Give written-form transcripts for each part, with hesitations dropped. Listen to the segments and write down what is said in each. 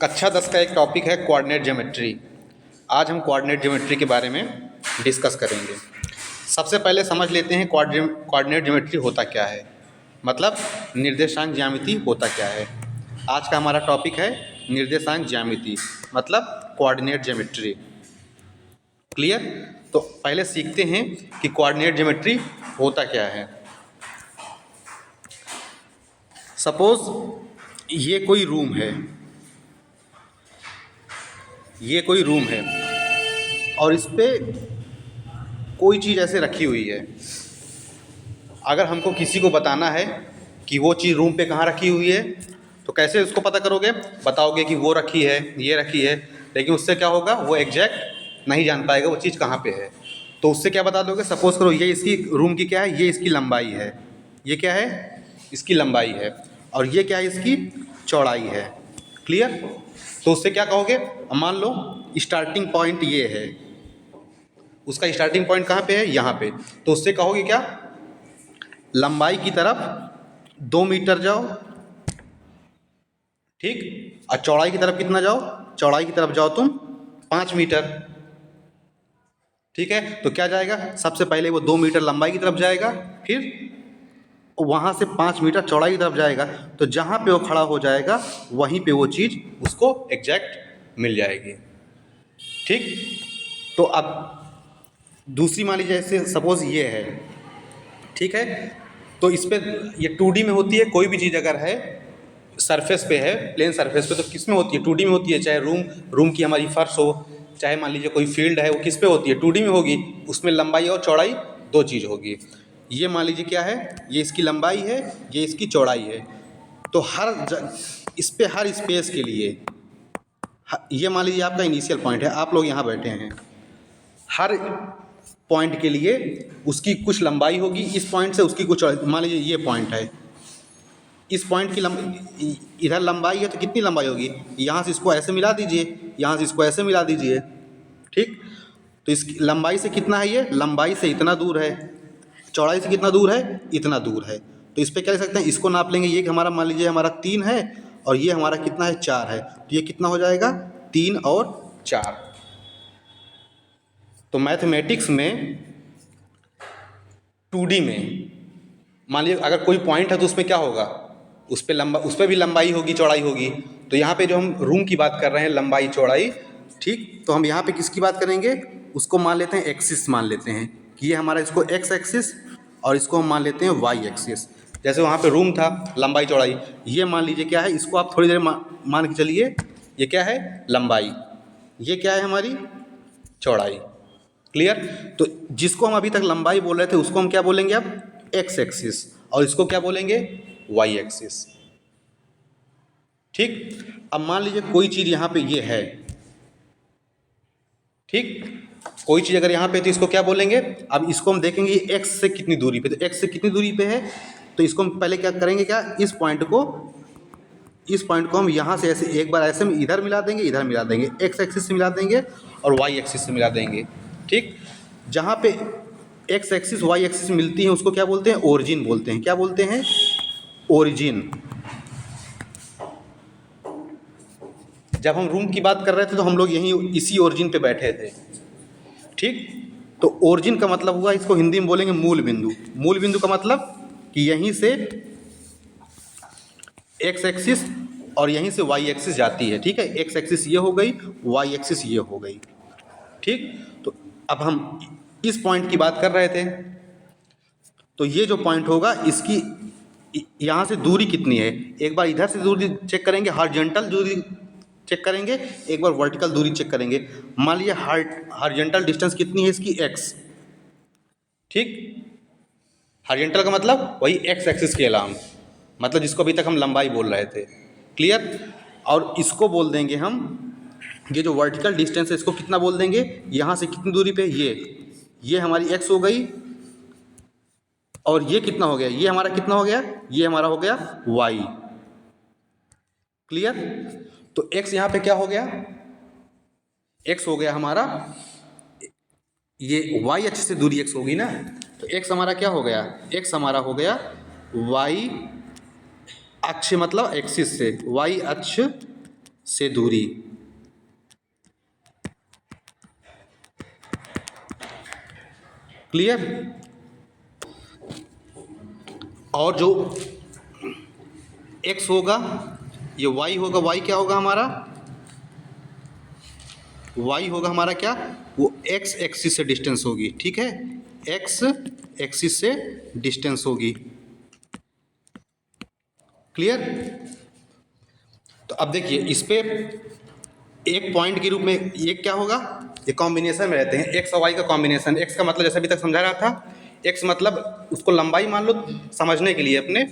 कक्षा 10 का एक टॉपिक है कोऑर्डिनेट ज्योमेट्री। आज हम कोऑर्डिनेट ज्योमेट्री के बारे में डिस्कस करेंगे। सबसे पहले समझ लेते हैं कोऑर्डिनेट ज्योमेट्री होता क्या है, मतलब निर्देशांक ज्यामिति होता क्या है। आज का हमारा टॉपिक है निर्देशांक ज्यामिति, मतलब कोऑर्डिनेट ज्योमेट्री। क्लियर? तो पहले सीखते हैं कि कोऑर्डिनेट ज्योमेट्री होता क्या है। सपोज ये कोई रूम है, ये कोई रूम है और इस पे कोई चीज़ ऐसे रखी हुई है। अगर हमको किसी को बताना है कि वो चीज़ रूम पे कहाँ रखी हुई है, तो कैसे उसको पता करोगे? बताओगे कि वो रखी है, ये रखी है, लेकिन उससे क्या होगा, वो एग्जैक्ट नहीं जान पाएगा वो चीज़ कहाँ पे है। तो उससे क्या बता दोगे? सपोज़ करो ये इसकी रूम की क्या है, ये इसकी लंबाई है, ये क्या है, इसकी लंबाई है, और ये क्या है, इसकी चौड़ाई है। क्लियर? तो उससे क्या कहोगे? मान लो स्टार्टिंग पॉइंट ये है, उसका स्टार्टिंग पॉइंट कहाँ पे है, यहाँ पे। तो उससे कहोगे क्या, लंबाई की तरफ 2 मीटर जाओ, ठीक, और चौड़ाई की तरफ कितना जाओ? चौड़ाई की तरफ जाओ तुम 5 मीटर। ठीक है, तो क्या जाएगा? सबसे पहले वो 2 मीटर लंबाई की तरफ जाएगा, फिर वहाँ से 5 मीटर चौड़ाई की तरफ जाएगा। तो जहाँ पे वो खड़ा हो जाएगा वहीं पे वो चीज़ उसको एग्जैक्ट मिल जाएगी। ठीक, तो अब दूसरी मान लीजिए, जैसे सपोज ये है, ठीक है, तो इस पे ये 2D में होती है। कोई भी चीज़ अगर है सरफेस पे है, प्लेन सरफेस पे, तो किस में होती है? 2D में होती है। चाहे रूम की हमारी फर्श हो, चाहे मान लीजिए कोई फील्ड है, वो किस पे होती है? 2D में होगी। उसमें लंबाई और चौड़ाई 2 चीज़ होगी। ये मान लीजिए क्या है, ये इसकी लंबाई है, ये इसकी चौड़ाई है। तो इस पे हर स्पेस के लिए, ये मान लीजिए आपका इनिशियल पॉइंट है, आप लोग यहाँ बैठे हैं, हर पॉइंट के लिए उसकी कुछ लंबाई होगी, इस पॉइंट से उसकी कुछ, मान लीजिए ये पॉइंट है, इस पॉइंट की इधर लंबाई है, तो कितनी लंबाई होगी? यहाँ से इसको ऐसे मिला दीजिए, यहाँ से इसको ऐसे मिला दीजिए। ठीक, तो इस लंबाई से कितना है, ये लंबाई से इतना दूर है, चौड़ाई से कितना दूर है, इतना दूर है। तो इस पर क्या लिख सकते हैं, इसको नाप लेंगे। ये हमारा मान लीजिए हमारा 3 है और ये हमारा कितना है, 4 है। तो ये कितना हो जाएगा? 3 और 4। तो मैथमेटिक्स में 2D में मान लीजिए अगर कोई पॉइंट है तो उसमें क्या होगा, उस पर भी लंबाई होगी, चौड़ाई होगी। तो यहाँ पे जो हम रूम की बात कर रहे हैं, लंबाई चौड़ाई, ठीक, तो हम यहाँ पे किसकी बात करेंगे? उसको मान लेते हैं एक्सिस, मान लेते हैं कि ये हमारा, इसको एक्स एक्सिस और इसको हम मान लेते हैं वाई एक्सिस। जैसे वहाँ पे रूम था, लंबाई चौड़ाई, ये मान लीजिए क्या है, इसको आप थोड़ी देर मान के चलिए, ये क्या है, लंबाई, ये क्या है, हमारी चौड़ाई। क्लियर? तो जिसको हम अभी तक लंबाई बोल रहे थे उसको हम क्या बोलेंगे अब? एक्स एक्सिस, और इसको क्या बोलेंगे? Y axis. ठीक, अब मान लीजिए कोई चीज़ यहाँ पे ये है, ठीक, कोई चीज़ अगर यहाँ पे तो इसको क्या बोलेंगे? अब इसको हम देखेंगे एक्स से कितनी दूरी पे, तो एक्स से कितनी दूरी पे है, तो इसको हम पहले क्या करेंगे, क्या इस पॉइंट को हम यहाँ से ऐसे एक बार ऐसे में इधर मिला देंगे, इधर मिला देंगे, एक्स एक्सिस से मिला देंगे और वाई एक्सिस से मिला देंगे। ठीक, जहाँ पे एक्स एक्सिस वाई एक्सिस मिलती है उसको क्या बोलते हैं? ओरिजिन बोलते हैं। क्या बोलते हैं? ओरिजिन। जब हम रूम की बात कर रहे थे तो हम लोग यहीं इसी ओरिजिन पे बैठे थे। ठीक, तो ओरिजिन का मतलब हुआ, इसको हिंदी में बोलेंगे मूल बिंदु। मूल बिंदु का मतलब कि यहीं से एक्स एक्सिस और यहीं से वाई एक्सिस जाती है। ठीक है, एक्स एक्सिस ये हो गई, वाई एक्सिस ये हो गई। ठीक, तो अब हम इस पॉइंट की बात कर रहे थे, तो ये जो पॉइंट होगा इसकी यहाँ से दूरी कितनी है, एक बार इधर से दूरी चेक करेंगे, हॉरिजॉन्टल दूरी चेक करेंगे, एक बार वर्टिकल दूरी चेक करेंगे। मान लीजिए हॉरिजॉन्टल डिस्टेंस कितनी है इसकी, एक्स। ठीक, हॉरिजॉन्टल का मतलब वही एक्स एक्सिस के अलावा, मतलब जिसको अभी तक हम लंबाई बोल रहे थे। क्लियर? और इसको बोल देंगे हम, ये जो वर्टिकल डिस्टेंस है इसको कितना बोल देंगे, यहाँ से कितनी दूरी पे, ये हमारी एक्स हो गई, और ये कितना हो गया, ये हमारा कितना हो गया, ये हमारा हो गया वाई। क्लियर? तो एक्स यहाँ पे क्या हो गया, एक्स हो गया हमारा, ये वाई अक्ष से दूरी एक्स होगी ना, तो एक्स हमारा क्या हो गया, एक्स हमारा हो गया वाई अक्ष, मतलब एक्सिस से वाई अक्ष से दूरी। क्लियर। और जो x होगा ये y होगा, y क्या होगा हमारा, y होगा हमारा क्या, वो x एक्सिस से डिस्टेंस होगी। ठीक है, x एक्सिस से डिस्टेंस होगी। क्लियर। तो अब देखिए इस पे एक पॉइंट के रूप में ये क्या होगा, ये कॉम्बिनेशन में रहते हैं, x और y का कॉम्बिनेशन। x का मतलब जैसे अभी तक समझा रहा था, x मतलब उसको लंबाई मान लो समझने के लिए अपने,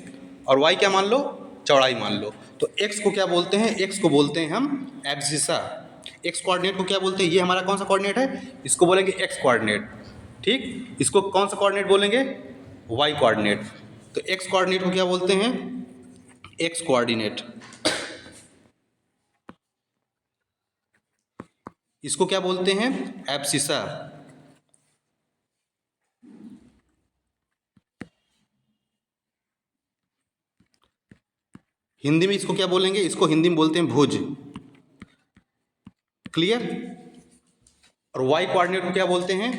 और y क्या मान लो, चौड़ाई मान लो। तो x को क्या बोलते हैं, x को बोलते हैं हम एब्सिसा। x कोऑर्डिनेट को क्या बोलते हैं, ये हमारा कौन सा कोऑर्डिनेट है, इसको बोलेंगे x कोऑर्डिनेट। ठीक, इसको कौन सा कोऑर्डिनेट बोलेंगे, y कोऑर्डिनेट। तो x कोऑर्डिनेट को क्या बोलते हैं, x कोऑर्डिनेट। इसको क्या बोलते हैं, एब्सिसा। हिंदी में इसको क्या बोलेंगे, इसको हिंदी में बोलते हैं भुज। क्लियर। और y कोऑर्डिनेट को क्या बोलते हैं,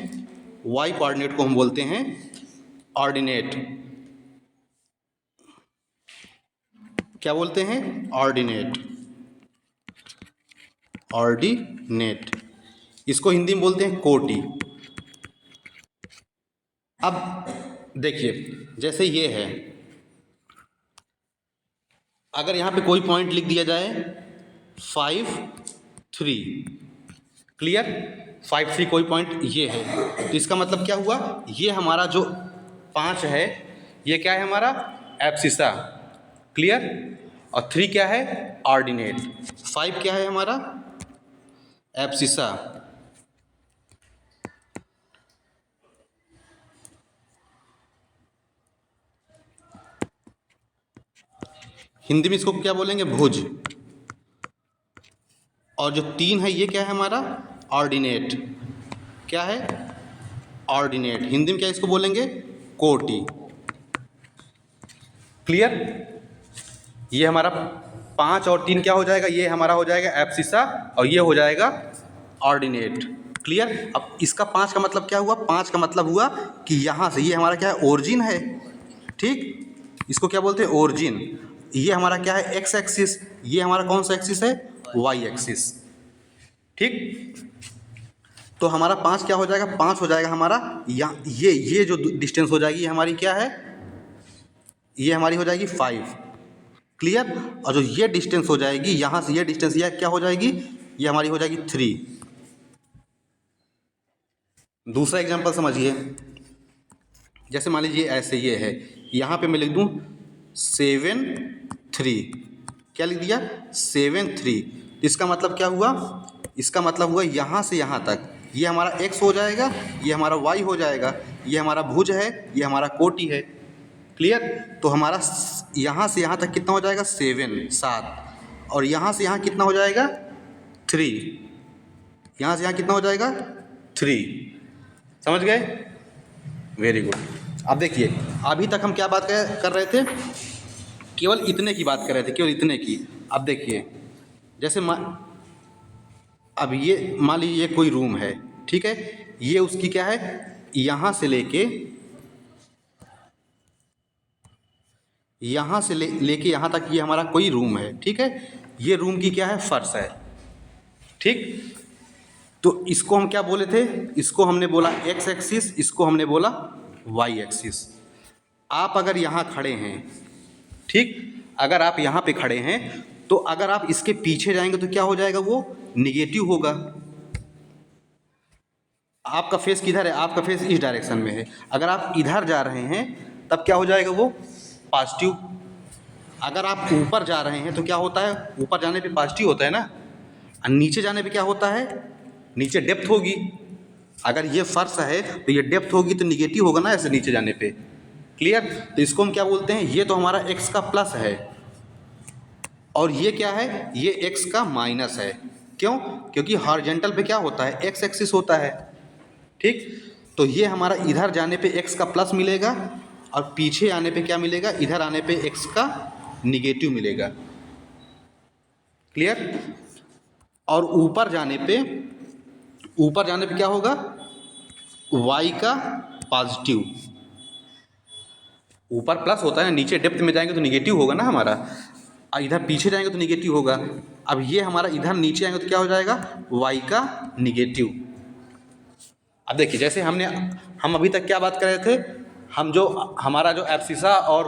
y कोऑर्डिनेट को हम बोलते हैं ऑर्डिनेट। क्या बोलते हैं, ऑर्डिनेट, ऑर्डिनेट। इसको हिंदी में बोलते हैं कोटि। अब देखिए जैसे ये है, अगर यहाँ पे कोई पॉइंट लिख दिया जाए 5 3, क्लियर, 5 3 कोई पॉइंट ये है, तो इसका मतलब क्या हुआ, ये हमारा जो 5 है ये क्या है हमारा एब्सिसा। क्लियर। और 3 क्या है, ऑर्डिनेट। 5 क्या है हमारा एब्सिसा। हिंदी में इसको क्या बोलेंगे, भुज। और जो 3 है ये क्या है हमारा ऑर्डिनेट। क्या है, ऑर्डिनेट। हिंदी में क्या इसको बोलेंगे, कोटि। क्लियर। ये हमारा 5 और 3 क्या हो जाएगा, ये हमारा हो जाएगा एब्सिसा और ये हो जाएगा ऑर्डिनेट। क्लियर। अब इसका 5 का मतलब क्या हुआ, 5 का मतलब हुआ कि यहाँ से ये हमारा क्या है, ओरिजिन है। ठीक, इसको क्या बोलते हैं, ओरिजिन। ये हमारा क्या है, एक्स एक्सिस। ये हमारा कौन सा एक्सिस है, वाई एक्सिस। ठीक, तो हमारा 5 क्या हो जाएगा, 5 हो जाएगा हमारा यहाँ, ये जो डिस्टेंस हो जाएगी ये हमारी क्या है, ये हमारी हो जाएगी 5। क्लियर। और जो ये डिस्टेंस हो जाएगी यहाँ से ये डिस्टेंस, ये क्या हो जाएगी, ये हमारी हो जाएगी 3। दूसरा एग्जांपल समझिए, जैसे मान लीजिए ऐसे ये है, यहाँ पे मैं लिख दूँ 7 3। क्या लिख दिया, 7 3। इसका मतलब क्या हुआ, इसका मतलब हुआ यहाँ से यहाँ तक ये हमारा x हो जाएगा, ये हमारा y हो जाएगा, ये हमारा भुज है, ये हमारा कोटि है। क्लियर। तो हमारा यहाँ से यहाँ तक कितना हो जाएगा, 7, और यहाँ से यहाँ कितना हो जाएगा 3, यहाँ से यहाँ कितना हो जाएगा 3। समझ गए, वेरी गुड। अब देखिए अभी तक हम क्या बात कर रहे थे, केवल इतने की बात कर रहे थे, केवल इतने की। अब देखिए जैसे अब ये मान लीजिए कोई रूम है, ठीक है, ये उसकी क्या है, यहाँ से लेके लेके यहाँ तक ये हमारा कोई रूम है। ठीक है, ये रूम की क्या है, फर्श है। ठीक, तो इसको हम क्या बोले थे, इसको हमने बोला एक्स एक्सिस, इसको हमने बोला वाई एक्सिस। आप अगर यहाँ खड़े हैं, ठीक, अगर आप यहाँ पे खड़े हैं तो अगर आप इसके पीछे जाएंगे तो क्या हो जाएगा, वो निगेटिव होगा। आपका फेस किधर है, आपका फेस इस डायरेक्शन में है, अगर आप इधर जा रहे हैं तब क्या हो जाएगा, वो पॉजिटिव। अगर आप ऊपर जा रहे हैं तो क्या होता है, ऊपर जाने पे पॉजिटिव होता है ना, और नीचे जाने पे क्या होता है, नीचे डेप्थ होगी। अगर ये फर्श है तो ये डेप्थ होगी तो निगेटिव होगा ना ऐसे नीचे जाने पे। क्लियर। तो इसको हम क्या बोलते हैं, ये तो हमारा x का प्लस है और ये क्या है, ये x का माइनस है। क्यों, क्योंकि हॉरिजॉन्टल पे क्या होता है, x एक्सिस होता है। ठीक, तो ये हमारा इधर जाने पे x का प्लस मिलेगा और पीछे आने पे क्या मिलेगा, इधर आने पे x का निगेटिव मिलेगा। क्लियर। और ऊपर जाने पे क्या होगा, y का पॉजिटिव, ऊपर प्लस होता है, नीचे डेप्थ में जाएंगे तो निगेटिव होगा ना हमारा, और इधर पीछे जाएंगे तो निगेटिव होगा। अब ये हमारा इधर नीचे आएंगे तो क्या हो जाएगा, y का निगेटिव। अब देखिए जैसे हम अभी तक क्या बात कर रहे थे, हम जो हमारा जो एब्सिसा और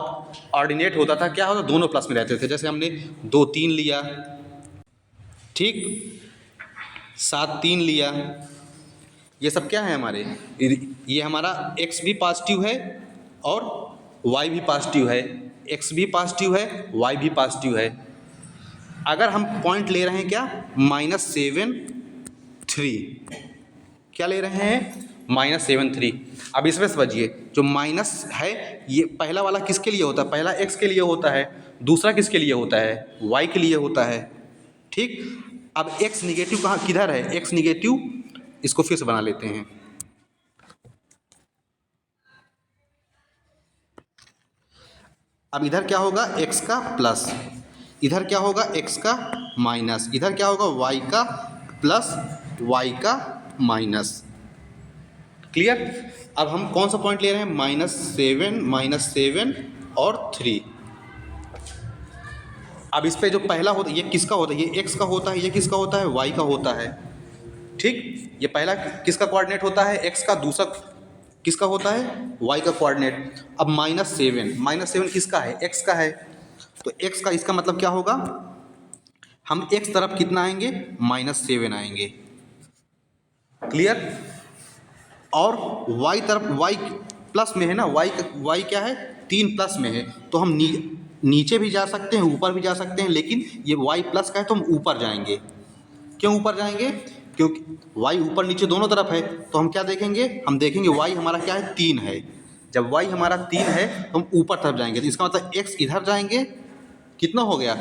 ऑर्डिनेट होता था क्या होता, दोनों प्लस में रहते थे। जैसे हमने 2 3 लिया, ठीक, 7 3 लिया, ये सब क्या है हमारे, ये हमारा x भी पॉजिटिव है और y भी पॉजिटिव है, x भी पॉजिटिव है, y भी पॉजिटिव है। अगर हम पॉइंट ले रहे हैं क्या, -7 3, क्या ले रहे हैं, -7 3। अब इसमें समझिए जो माइनस है ये पहला वाला किसके लिए होता है, पहला x के लिए होता है, दूसरा किसके लिए होता है, y के लिए होता है, ठीक। अब x निगेटिव कहाँ किधर है, x निगेटिव, इसको फिर से बना लेते हैं। अब इधर क्या होगा, x का प्लस, इधर क्या होगा, x का माइनस, इधर क्या होगा, y का प्लस, y का माइनस। क्लियर। अब हम कौन सा पॉइंट ले रहे हैं, -7 और 3। अब इस पे जो पहला होता है ये किसका होता है, ये x का होता है, ये किसका होता है, y का होता है, ठीक। ये पहला किसका कोऑर्डिनेट होता है, x का, दूसरा किसका होता है, y का कोऑर्डिनेट। अब -7 किसका है, x का है, तो x का, इसका मतलब क्या होगा, हम x तरफ कितना आएंगे, -7 आएंगे। क्लियर। और y तरफ, y प्लस में है ना, y क्या है, 3 प्लस में है, तो हम नीचे भी जा सकते हैं, ऊपर भी जा सकते हैं, लेकिन ये y प्लस का है तो हम ऊपर जाएंगे। क्यों ऊपर जाएंगे, क्योंकि y ऊपर नीचे दोनों तरफ है, तो हम क्या देखेंगे, हम देखेंगे y हमारा क्या है, 3 है। जब y हमारा 3 है तो हम ऊपर तरफ जाएंगे, तो इसका मतलब x इधर जाएंगे, कितना हो गया,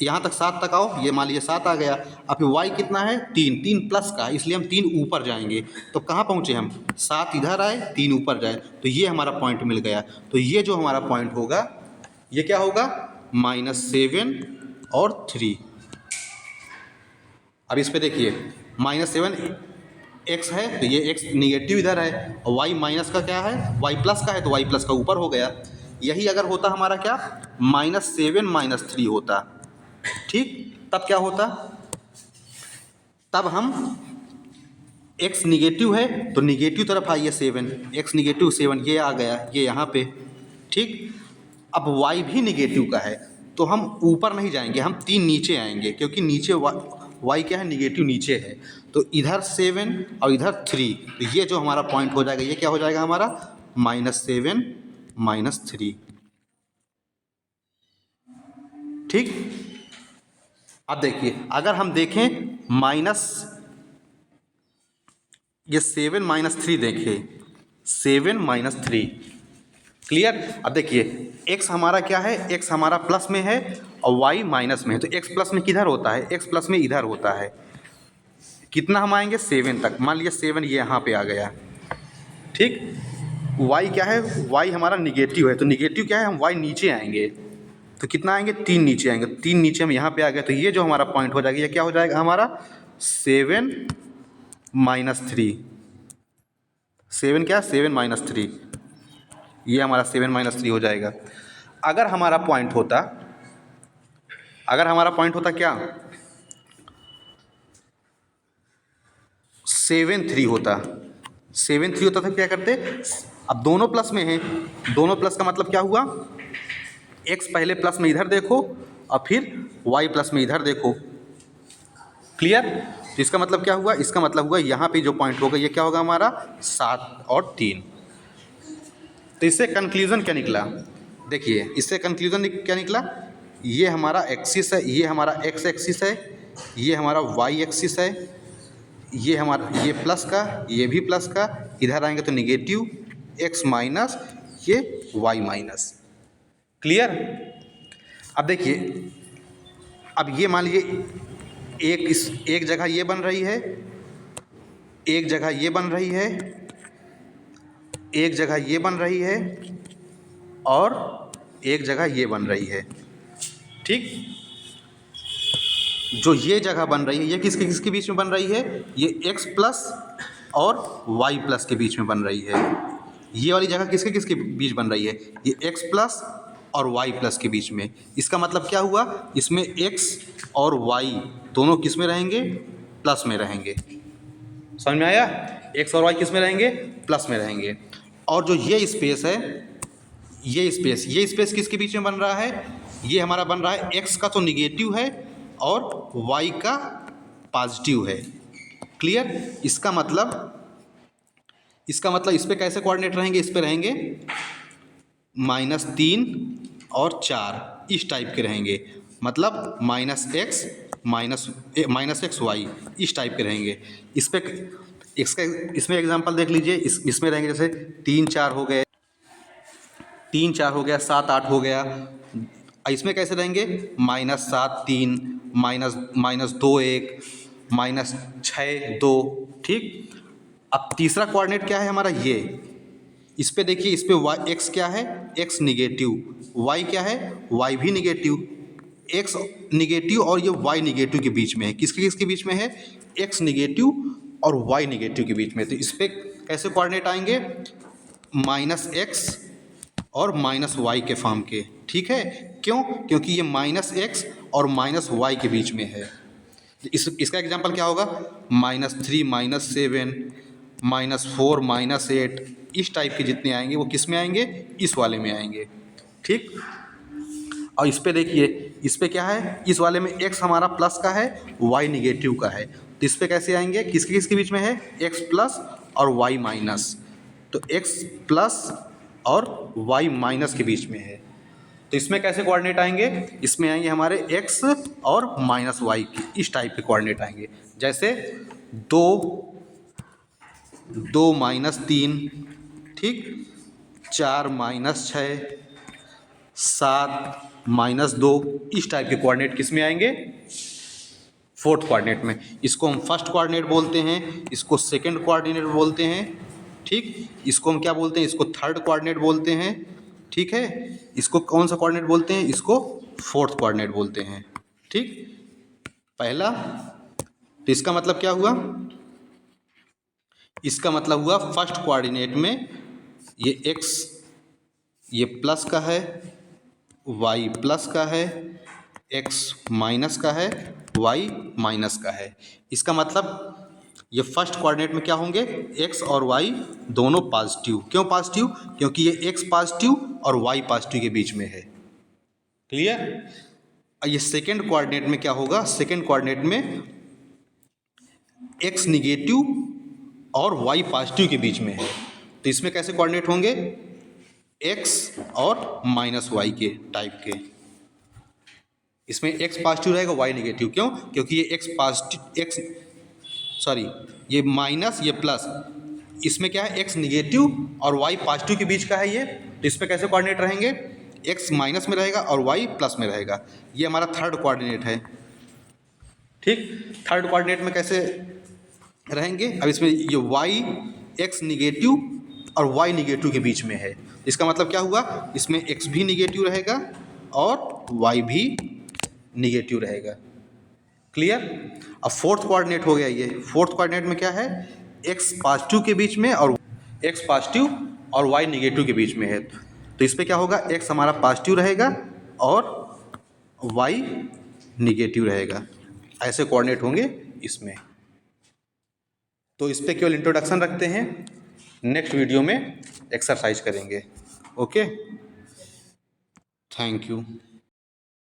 यहाँ तक 7 तक आओ, ये मान लीजिए 7 आ गया। अब फिर y कितना है, 3 प्लस का, इसलिए हम 3 ऊपर जाएंगे। तो कहाँ पहुँचे हम, 7 इधर आए, 3 ऊपर जाए, तो ये हमारा पॉइंट मिल गया। तो ये जो हमारा पॉइंट होगा ये क्या होगा, -7 और 3। अब इस पे देखिए, -7 x है तो ये x निगेटिव इधर है, और y माइनस का क्या है, y प्लस का है, तो y प्लस का ऊपर हो गया। यही अगर होता हमारा क्या, -7 -3 होता, ठीक, तब क्या होता, तब हम x निगेटिव है तो निगेटिव तरफ आइए 7, x निगेटिव 7 ये आ गया, ये यहाँ पे, ठीक। अब y भी निगेटिव का है तो हम ऊपर नहीं जाएंगे, हम 3 नीचे आएंगे, क्योंकि नीचे y क्या है, निगेटिव नीचे है, तो इधर 7 और इधर 3, तो ये जो हमारा पॉइंट हो जाएगा, ये क्या हो जाएगा हमारा, -7 -3, ठीक। अब देखिए अगर हम देखें ये 7 -3 देखें, 7 -3, क्लियर। अब देखिए x हमारा क्या है, x हमारा प्लस में है और y माइनस में है, तो x प्लस में किधर होता है, x प्लस में इधर होता है। कितना हम आएंगे, 7 तक, मान लीजिए 7 ये यहाँ पे आ गया, ठीक। y क्या है, y हमारा निगेटिव है, तो निगेटिव क्या है, हम y नीचे आएंगे, तो कितना आएंगे, 3 नीचे आएंगे, 3 नीचे हम यहाँ पे आ गए, तो ये जो हमारा पॉइंट हो जाएगा, ये क्या हो जाएगा हमारा, 7 -3, 7 क्या, 7 -3, ये हमारा 7 -3 हो जाएगा। अगर हमारा पॉइंट होता क्या, 7 3 होता, 7 3 होता तो क्या करते, अब दोनों प्लस में हैं, दोनों प्लस का मतलब क्या हुआ, x पहले प्लस में इधर देखो और फिर y प्लस में इधर देखो, क्लियर। तो इसका मतलब क्या हुआ, इसका मतलब हुआ यहाँ पे जो पॉइंट होगा ये क्या होगा हमारा, 7 और 3। तो इससे कंक्लूजन क्या निकला, देखिए इससे कंक्लूजन क्या निकला, ये हमारा एक्सिस है, ये हमारा x एक्सिस है, ये हमारा y एक्सिस है, ये हमारा, ये प्लस का, ये भी प्लस का, इधर आएंगे तो निगेटिव, x माइनस, ये y माइनस, क्लियर। अब देखिए, अब ये मान लीजिए एक जगह ये बन रही है, एक जगह ये बन रही है, एक जगह ये बन रही है, और एक जगह ये बन रही है, ठीक। जो ये जगह बन रही है ये किसके किसके बीच में बन रही है, ये x प्लस और y प्लस के बीच में बन रही है। ये वाली जगह किसके किसके बीच बन रही है, ये x प्लस और y प्लस के बीच में। इसका मतलब क्या हुआ, इसमें x और y दोनों किस में रहेंगे, प्लस में रहेंगे। समझ में आया, x और y किस में रहेंगे, प्लस में रहेंगे। और जो ये स्पेस है, ये स्पेस किसके बीच में बन रहा है, ये हमारा बन रहा है x का तो निगेटिव है और y का पॉजिटिव है। क्लियर। इसका मतलब इस पे कैसे कोऑर्डिनेट रहेंगे, इस पे रहेंगे -3 और 4 इस टाइप के रहेंगे। मतलब -x -x y इस टाइप के रहेंगे। इस पे इसमें एग्जांपल देख लीजिए। इसमें रहेंगे जैसे 3 4 हो गए, 3 4 हो गया, 7 8 हो गया। इसमें कैसे रहेंगे, -7 3 -2 1 -6 2। ठीक। अब तीसरा कोऑर्डिनेट क्या है हमारा, ये इस पे देखिए, इस पे y x क्या है, x निगेटिव, y क्या है, y भी निगेटिव। x निगेटिव और ये y निगेटिव के बीच में है। किसके किसके बीच में है, x निगेटिव और y निगेटिव के बीच में। तो इस पे कैसे कोऑर्डिनेट आएंगे, -x और -y के फॉर्म के। ठीक है, क्यों, क्योंकि ये -x और -y के बीच में है। इसका एग्जांपल क्या होगा, -3 -7 -4 -8 इस टाइप के जितने आएंगे वो किस में आएंगे, इस वाले में आएंगे। ठीक। और इस पे देखिए, इस पे क्या है, इस वाले में x हमारा प्लस का है, y निगेटिव का है। तो इस पे कैसे आएंगे, किसके किसके बीच में है, x प्लस और y माइनस। तो x प्लस और y माइनस के बीच में है। तो इसमें कैसे कोऑर्डिनेट आएंगे, इसमें आएंगे हमारे x और -y के इस टाइप के कोऑर्डिनेट आएंगे। जैसे 2 -3, ठीक, 4 -6 7 -2 इस टाइप के कोऑर्डिनेट किस में आएंगे, फोर्थ कोऑर्डिनेट में। इसको हम फर्स्ट कोऑर्डिनेट बोलते हैं, इसको सेकंड कोऑर्डिनेट बोलते हैं। ठीक। इसको हम क्या बोलते हैं, इसको थर्ड कोऑर्डिनेट बोलते हैं। ठीक है। इसको कौन सा कोऑर्डिनेट बोलते हैं, इसको फोर्थ कोऑर्डिनेट बोलते हैं। ठीक। पहला, तो इसका मतलब क्या हुआ, इसका मतलब हुआ फर्स्ट कोऑर्डिनेट में ये x ये प्लस का है, y प्लस का है, x माइनस का है, y माइनस का है। इसका मतलब ये फर्स्ट कोऑर्डिनेट में क्या होंगे, x और y दोनों पॉजिटिव। क्यों पॉजिटिव, क्योंकि ये x पॉजिटिव और y पॉजिटिव के बीच में है। क्लियर। ये सेकंड कोऑर्डिनेट में क्या होगा, सेकंड कोऑर्डिनेट में x निगेटिव और y पॉजिटिव के बीच में है। तो इसमें कैसे कोऑर्डिनेट होंगे, x और -y के टाइप के। इसमें x पॉजिटिव रहेगा, y निगेटिव। क्यों, क्योंकि ये x पॉजिटिव, ये माइनस ये प्लस, इसमें क्या है, x निगेटिव और y पॉजिटिव के बीच का है ये। तो इसमें कैसे कोऑर्डिनेट रहेंगे, x माइनस में रहेगा और y प्लस में रहेगा। ये हमारा थर्ड कोऑर्डिनेट है। ठीक। थर्ड कोऑर्डिनेट में कैसे रहेंगे, अब इसमें ये y x निगेटिव और y निगेटिव के बीच में है। इसका मतलब क्या हुआ, इसमें x भी निगेटिव रहेगा और y भी निगेटिव रहेगा। क्लियर। अब फोर्थ कोऑर्डिनेट हो गया, ये फोर्थ कोऑर्डिनेट में क्या है, x पॉजिटिव के बीच में और x पॉजिटिव और y निगेटिव के बीच में है। तो इस पे क्या होगा, x हमारा पॉजिटिव रहेगा और y निगेटिव रहेगा। ऐसे कोऑर्डिनेट होंगे इसमें। तो इस पे केवल इंट्रोडक्शन रखते हैं, नेक्स्ट वीडियो में एक्सरसाइज करेंगे। Okay, thank you.